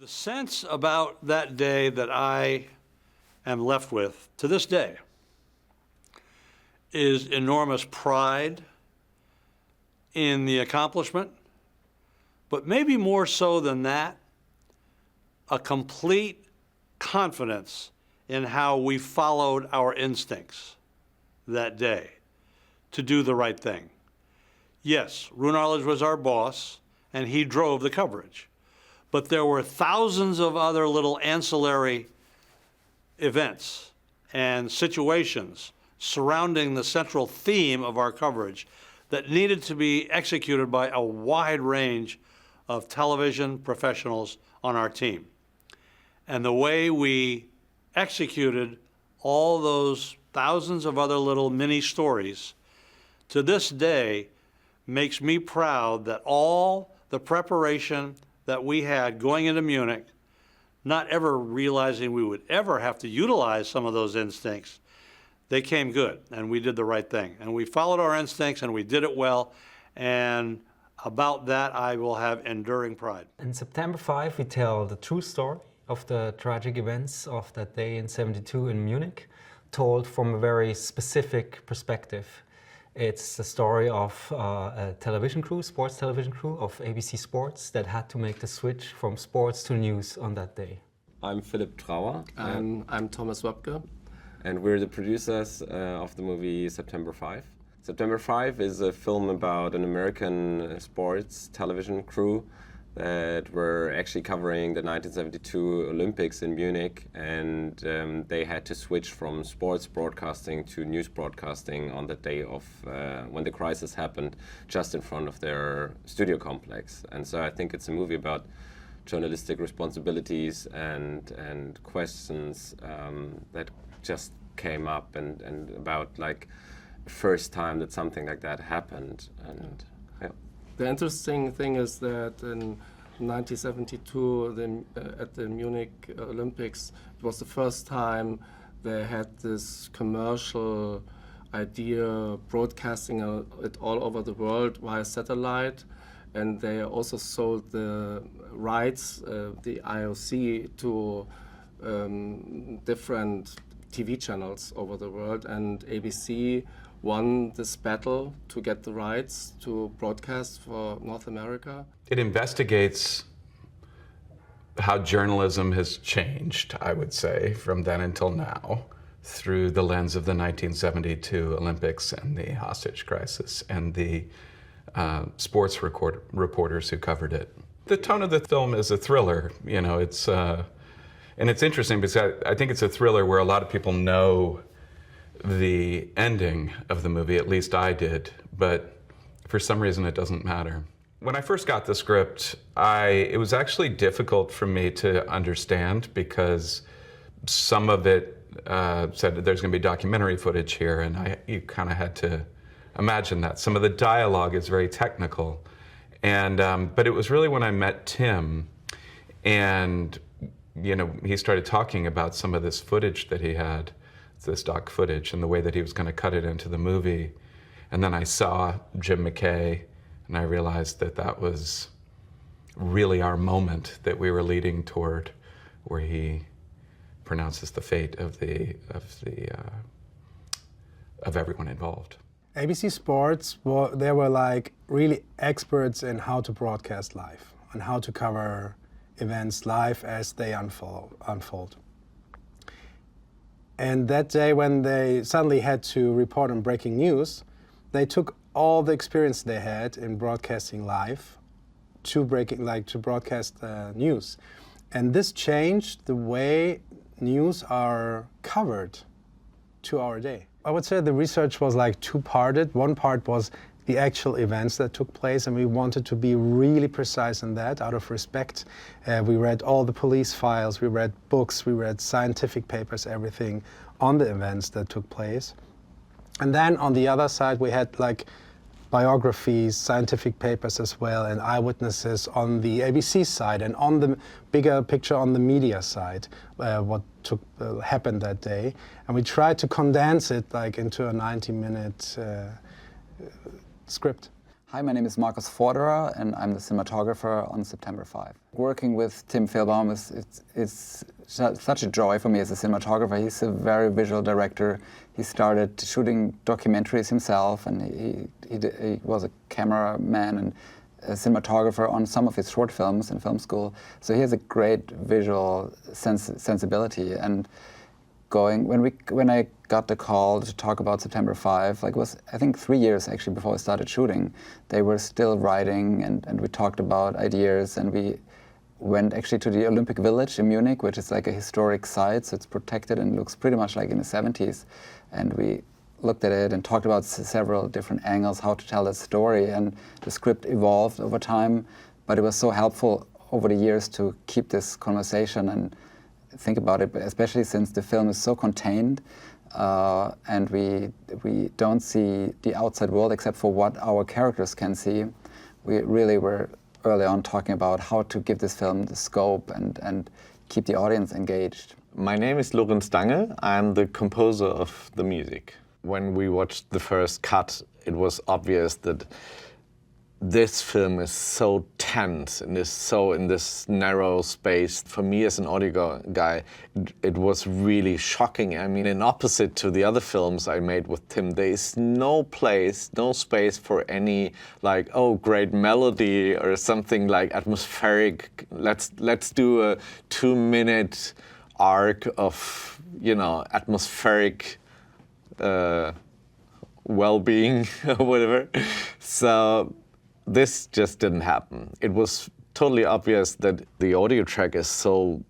The sense about that day that I am left with to this day is enormous pride in the accomplishment, but maybe more so than that, a complete confidence in how we followed our instincts that day to do the right thing. Yes, Roone Arledge was our boss, and he drove the coverage. But there were thousands of other little ancillary events and situations surrounding the central theme of our coverage that needed to be executed by a wide range of television professionals on our team. And the way we executed all those thousands of other little mini stories to this day makes me proud that all the preparation that we had going into Munich, not ever realizing we would ever have to utilize some of those instincts, they came good, and we did the right thing. And we followed our instincts, and we did it well, and about that I will have enduring pride. In September 5, we tell the true story of the tragic events of that day in '72 in Munich, told from a very specific perspective. It's the story of a television crew, sports television crew of ABC Sports that had to make the switch from sports to news on that day. I'm Philipp Trauer. I'm Thomas Wöpke. And we're the producers of the movie September 5. September 5 is a film about an American sports television crew that were actually covering the 1972 Olympics in Munich, and they had to switch from sports broadcasting to news broadcasting on the day of when the crisis happened, just in front of their studio complex. And so I think it's a movie about journalistic responsibilities and questions that just came up, and about like first time that something like that happened. And the interesting thing is that in 1972 at the Munich Olympics, it was the first time they had this commercial idea broadcasting it all over the world via satellite, and they also sold the rights, the IOC, to different TV channels over the world, and ABC won this battle to get the rights to broadcast for North America. It investigates how journalism has changed, I would say, from then until now, through the lens of the 1972 Olympics and the hostage crisis and the sports reporters who covered it. The tone of the film is a thriller, you know, and it's interesting because I think it's a thriller where a lot of people know the ending of the movie, at least I did, but for some reason it doesn't matter. When I first got the script, it was actually difficult for me to understand because some of it said that there's going to be documentary footage here, and you kind of had to imagine that. Some of the dialogue is very technical, and but it was really when I met Tim, and you know, he started talking about some of this footage that he had, this doc footage, and the way that he was going to cut it into the movie. And then I saw Jim McKay, and I realized that that was really our moment that we were leading toward, where he pronounces the fate of everyone involved. ABC Sports, they were like really experts in how to broadcast live and how to cover events live as they unfold. And that day when they suddenly had to report on breaking news, they took all the experience they had in broadcasting live to broadcast news. And this changed the way news are covered to our day. I would say the research was like two-parted. One part was the actual events that took place, and we wanted to be really precise in that out of respect. We read all the police files, we read books, we read scientific papers, everything on the events that took place. And then on the other side, we had like biographies, scientific papers as well, and eyewitnesses on the ABC side, and on the bigger picture on the media side, what happened that day. And we tried to condense it like into a 90-minute script. Hi, my name is Markus Forderer, and I'm the cinematographer on September 5. Working with Tim Fehlbaum is such a joy for me as a cinematographer. He's a very visual director. He started shooting documentaries himself, and he was a cameraman and a cinematographer on some of his short films in film school. So he has a great visual sensibility. And when I got the call to talk about September 5, like, it was, I think, 3 years actually before I started shooting. They were still writing, and we talked about ideas, and we went actually to the Olympic Village in Munich, which is like a historic site, so it's protected and looks pretty much like in the 70s. And we looked at it and talked about several different angles, how to tell that story, and the script evolved over time. But it was so helpful over the years to keep this conversation and think about it, especially since the film is so contained, and we don't see the outside world except for what our characters can see. We really were early on talking about how to give this film the scope and keep the audience engaged. My name is Lorenz Dange. I'm the composer of the music. When we watched the first cut, it was obvious that this film is so tense and is so in this narrow space. For me as an audio guy, it was really shocking. I mean, in opposite to the other films I made with Tim, there is no place, no space for any like, oh, great melody or something like atmospheric. Let's do a 2-minute arc of, you know, atmospheric well-being or whatever. So this just didn't happen. It was totally obvious that the audio track is so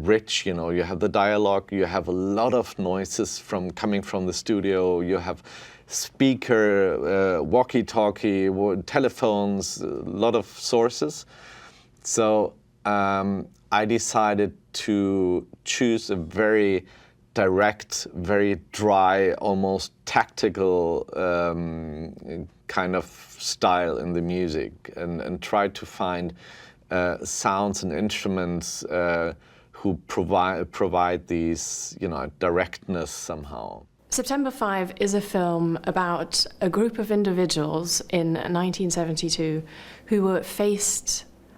rich. You know, you have the dialogue, you have a lot of noises coming from the studio, you have speaker, walkie-talkie, telephones, a lot of sources. So I decided to choose a very direct, very dry, almost tactical kind of style in the music, and try to find sounds and instruments who provide these, you know, directness somehow. September 5 is a film about a group of individuals in 1972 who were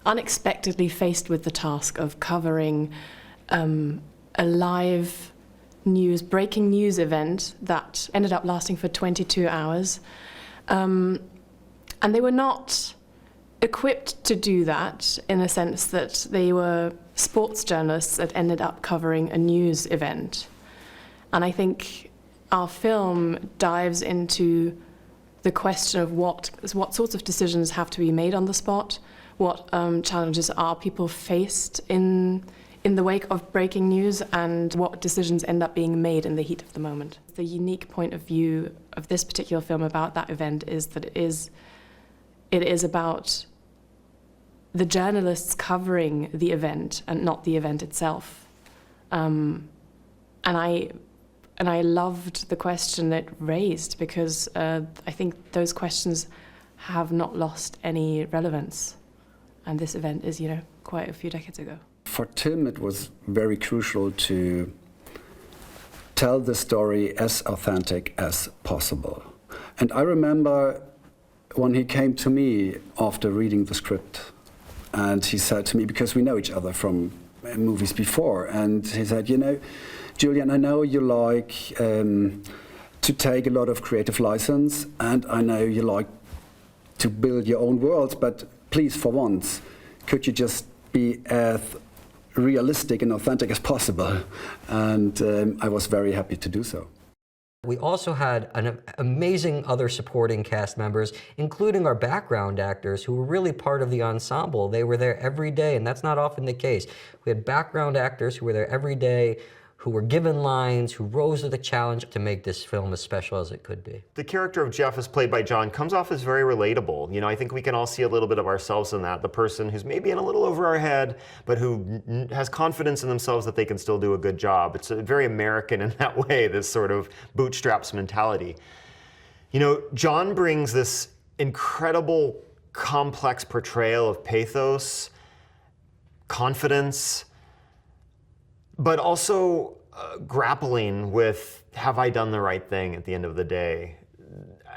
unexpectedly faced with the task of covering a live breaking news event that ended up lasting for 22 hours. And they were not equipped to do that, in a sense that they were sports journalists that ended up covering a news event. And I think our film dives into the question of what sorts of decisions have to be made on the spot, what challenges are people faced in the wake of breaking news, and what decisions end up being made in the heat of the moment. The unique point of view of this particular film about that event is that it is about the journalists covering the event and not the event itself. And I loved the question it raised, because I think those questions have not lost any relevance. And this event is, you know, quite a few decades ago. For Tim, it was very crucial to tell the story as authentic as possible. And I remember when he came to me after reading the script, and he said to me, because we know each other from movies before, and he said, you know, Julian, I know you like to take a lot of creative license, and I know you like to build your own worlds, but please, for once, could you just be as realistic and authentic as possible? And I was very happy to do so. We also had an amazing other supporting cast members, including our background actors who were really part of the ensemble. They were there every day, and that's not often the case. We had background actors who were there every day, who were given lines, who rose to the challenge to make this film as special as it could be. The character of Jeff, as played by John, comes off as very relatable. You know, I think we can all see a little bit of ourselves in that. The person who's maybe in a little over our head, but who has confidence in themselves that they can still do a good job. It's very American in that way, this sort of bootstraps mentality. You know, John brings this incredible, complex portrayal of pathos, confidence, but also grappling with, have I done the right thing at the end of the day?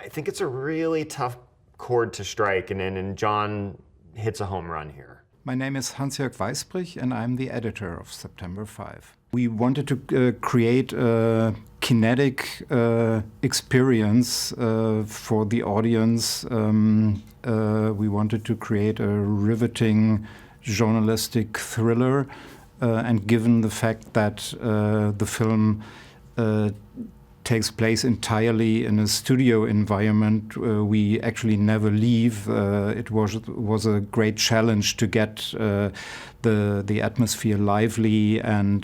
I think it's a really tough chord to strike, and John hits a home run here. My name is Hans-Jörg Weisbrich, and I'm the editor of September 5. We wanted to create a kinetic experience for the audience. We wanted to create a riveting journalistic thriller, and given the fact that the film takes place entirely in a studio environment, we actually never leave. It was a great challenge to get the atmosphere lively and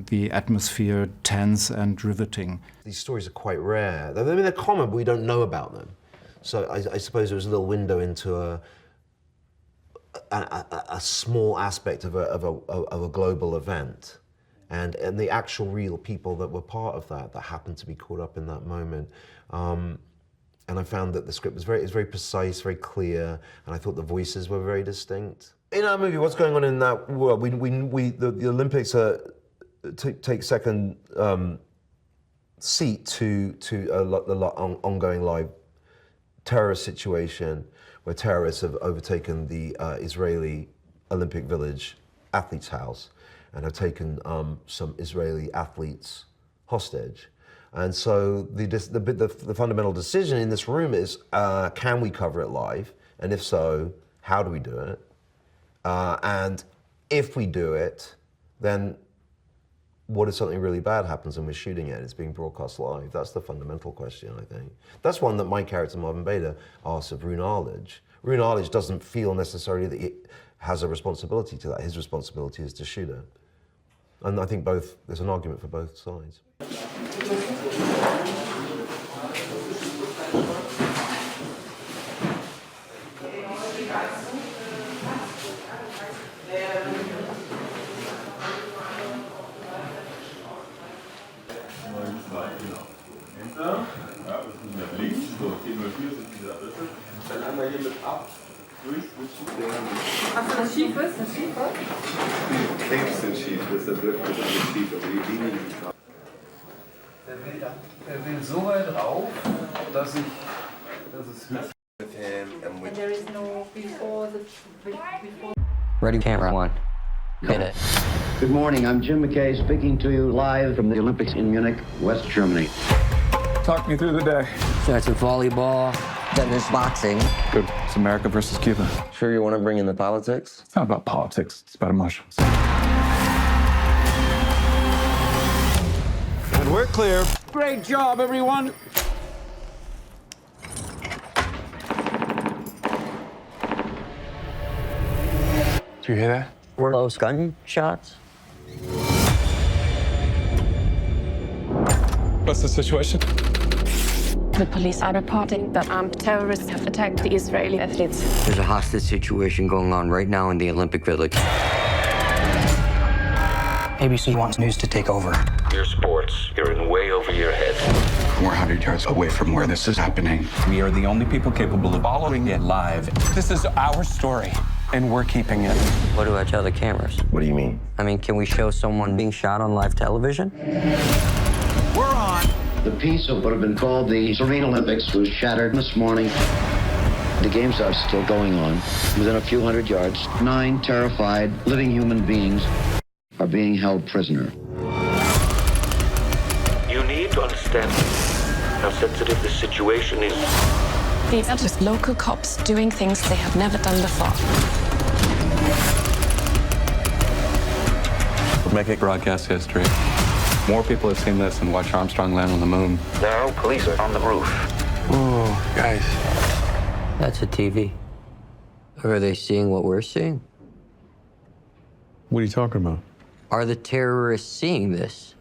the atmosphere tense and riveting. These stories are quite rare. I mean, they're common, but we don't know about them. So I suppose there was a little window into a small aspect of a global event. And the actual real people that were part of that happened to be caught up in that moment. And I found that the script was very precise, very clear, and I thought the voices were very distinct. In our movie, what's going on in that world? The Olympics take second seat to the ongoing live terrorist situation where terrorists have overtaken the Israeli Olympic Village athletes' house and have taken some Israeli athletes hostage. And so the fundamental decision in this room is, can we cover it live? And if so, how do we do it? And if we do it, then what if something really bad happens and we're shooting it and it's being broadcast live? That's the fundamental question, I think. That's one that my character, Marvin Bader, asks of Rune Arledge. Rune Arledge doesn't feel necessarily that he has a responsibility to that. His responsibility is to shoot it. And I think there's an argument for both sides. Ach, das schief ist, das schief ist? Die Tapes sind schief, deshalb wirkt das alles schief, aber die Linien sind scharf. Der will so weit rauf, dass es hüpft. And there is no before. Ready, camera one. Hit it. Good morning, I'm Jim McKay speaking to you live from the Olympics in Munich, West Germany. Talk me through the day. Starts with volleyball, then there's boxing. Good. It's America versus Cuba. Sure you want to bring in the politics? It's not about politics, it's about emotions. And we're clear. Great job, everyone. Did you hear that? Were those gunshots? What's the situation? The police are reporting that armed terrorists have attacked the Israeli athletes. There's a hostage situation going on right now in the Olympic Village. ABC wants news to take over. Your sports, you're in way over your head. We're 100 yards away from where this is happening. We are the only people capable of following it live. This is our story, and we're keeping it. What do I tell the cameras? What do you mean? I mean, can we show someone being shot on live television? We're on. The peace of what have been called the Serene Olympics was shattered this morning. The games are still going on. Within a few hundred yards, 9 terrified, living human beings are being held prisoner. You need to understand how sensitive the situation is. These are just local cops doing things they have never done before. We're making broadcast history. More people have seen this than watch Armstrong land on the moon. Now, police are on the roof. Oh, guys. That's a TV. Or are they seeing what we're seeing? What are you talking about? Are the terrorists seeing this?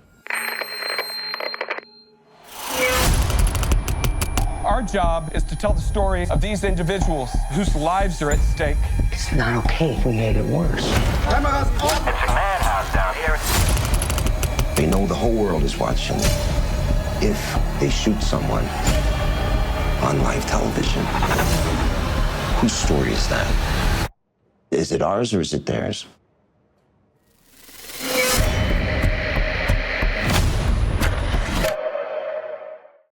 Our job is to tell the story of these individuals whose lives are at stake. It's not okay if we made it worse. Cameras off! It's a madhouse down here. They know the whole world is watching. If they shoot someone on live television, whose story is that? Is it ours or is it theirs?